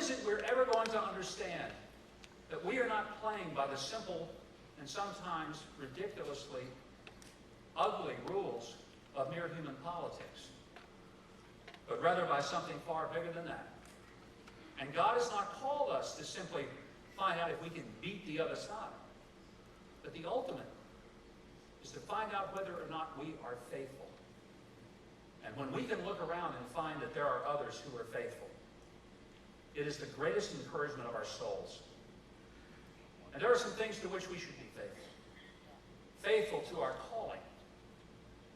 is it we're ever going to understand that we are not playing by the simple and sometimes ridiculously ugly rules of mere human politics, but rather by something far bigger than that? And God has not called us to simply find out if we can beat the other side, but the ultimate is to find out whether or not we are faithful. And when we can look around and find that there are others who are faithful, it is the greatest encouragement of our souls. And there are some things to which we should be faithful. Faithful to our calling.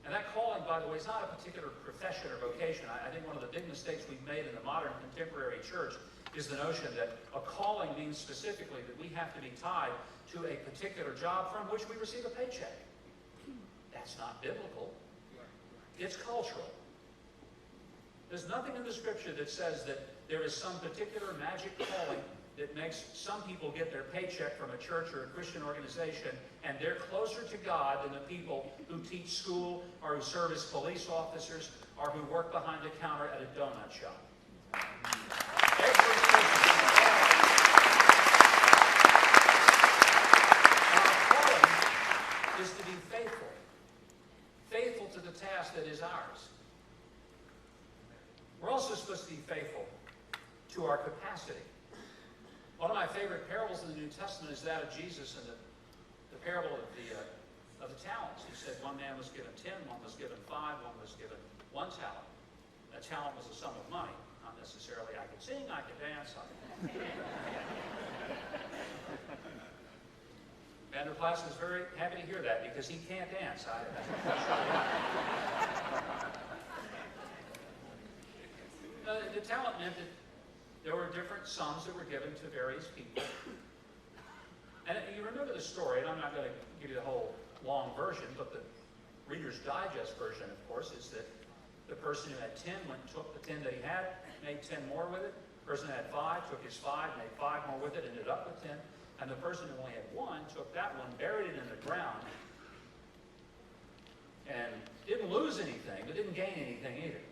And that calling, by the way, is not a particular profession or vocation. I think one of the big mistakes we've made in the modern contemporary church is the notion that a calling means specifically that we have to be tied to a particular job from which we receive a paycheck. That's not biblical. It's cultural. There's nothing in the Scripture that says that there is some particular magic calling that makes some people get their paycheck from a church or a Christian organization, and they're closer to God than the people who teach school or who serve as police officers or who work behind the counter at a donut shop. Every Christian. Our calling is to be faithful. Faithful to the task that is ours. We're also supposed to be faithful to our capacity. One of my favorite parables in the New Testament is that of Jesus and the parable of the talents. He said one man was given 10, one was given 5, one was given 1 talent. A talent was a sum of money, not necessarily I could sing, I could dance. Vander Plaats was very happy to hear that because he can't dance. The talent meant that there were different sums that were given to various people. And you remember the story, and I'm not going to give you the whole long version, but the Reader's Digest version, of course, is that the person who had 10 went and took the 10 that he had, made 10 more with it. The person who had 5 took his 5, made 5 more with it, ended up with 10. And the person who only had 1 took that one, buried it in the ground, and didn't lose anything, but didn't gain anything either.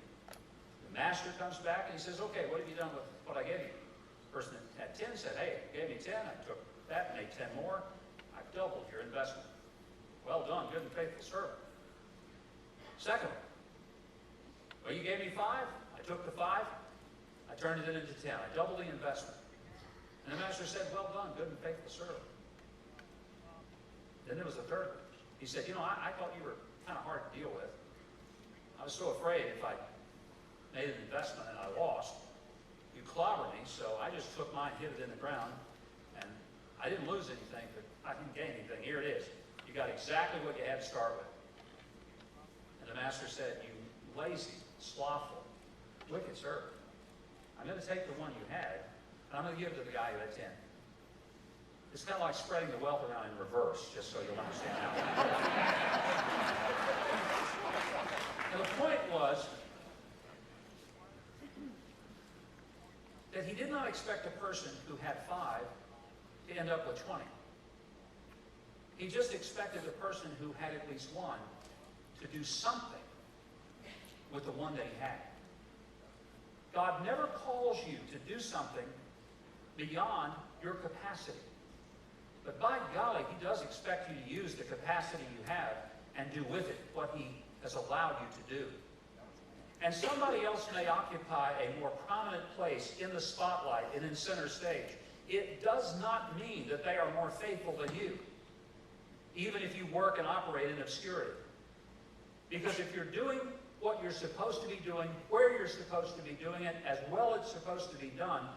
The master comes back and he says, okay, what have you done with what I gave you? The person that had 10 said, hey, you gave me 10, I took that, made 10 more, I've doubled your investment. Well done, good and faithful servant. Second, well, you gave me 5, I took the 5, I turned it into 10, I doubled the investment. And the master said, well done, good and faithful servant. Then there was a third. He said, you know, I thought you were kind of hard to deal with. I was so afraid if I made an investment and I lost, you'd clobber me, so I just took mine, hid it in the ground, and I didn't lose anything, but I didn't gain anything. Here it is. You got exactly what you had to start with. And the master said, you lazy, slothful, wicked servant. I'm going to take the one you had, and I'm going to give it to the guy who had 10. It's kind of like spreading the wealth around in reverse, just so you'll understand how. And the point was that he did not expect a person who had 5 to end up with 20. He just expected the person who had at least 1 to do something with the one that he had. God never calls you to do something beyond your capacity. But by golly, he does expect you to use the capacity you have and do with it what he has allowed you to do. And somebody else may occupy a more prominent place in the spotlight and in center stage. It does not mean that they are more faithful than you, even if you work and operate in obscurity. Because if you're doing what you're supposed to be doing, where you're supposed to be doing it, as well as it's supposed to be done,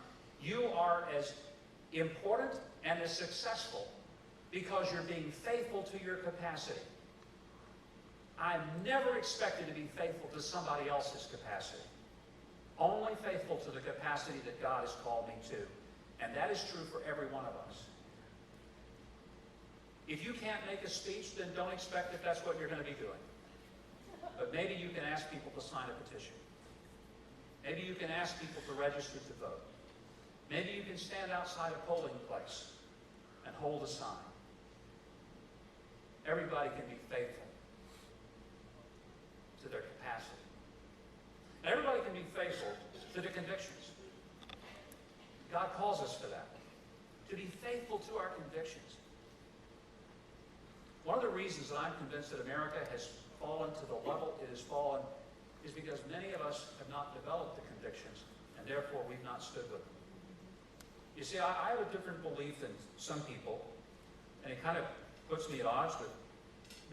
you are as important and as successful because you're being faithful to your capacity. I'm never expected to be faithful to somebody else's capacity. Only faithful to the capacity that God has called me to. And that is true for every one of us. If you can't make a speech, then don't expect that that's what you're going to be doing. But maybe you can ask people to sign a petition. Maybe you can ask people to register to vote. Maybe you can stand outside a polling place and hold a sign. Everybody can be faithful to their capacity. And everybody can be faithful to their convictions. God calls us for that, to be faithful to our convictions. One of the reasons that I'm convinced that America has fallen to the level it has fallen is because many of us have not developed the convictions, and therefore we've not stood with them. You see, I have a different belief than some people, and it kind of puts me at odds with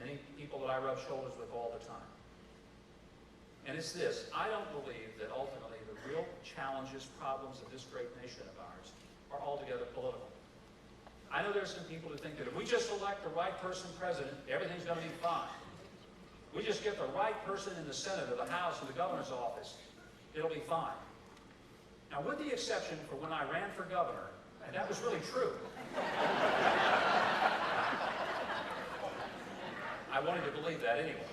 many people that I rub shoulders with all the time. And it's this: I don't believe that ultimately the real challenges, problems of this great nation of ours are altogether political. I know there are some people who think that if we just elect the right person president, everything's going to be fine. We just get the right person in the Senate or the House or the governor's office, it'll be fine. Now, with the exception for when I ran for governor, and that was really true. I wanted to believe that anyway.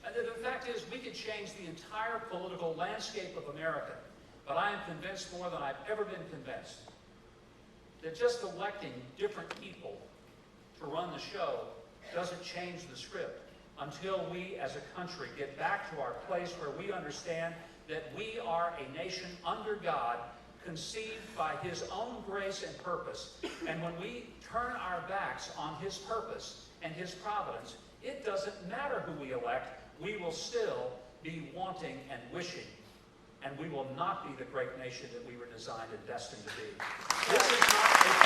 And the fact is, we could change the entire political landscape of America, but I am convinced more than I've ever been convinced that just electing different people to run the show doesn't change the script until we as a country get back to our place where we understand that we are a nation under God, conceived by His own grace and purpose. And when we turn our backs on His purpose and His providence, it doesn't matter who we elect, we will still be wanting and wishing, and we will not be the great nation that we were designed and destined to be. This is not a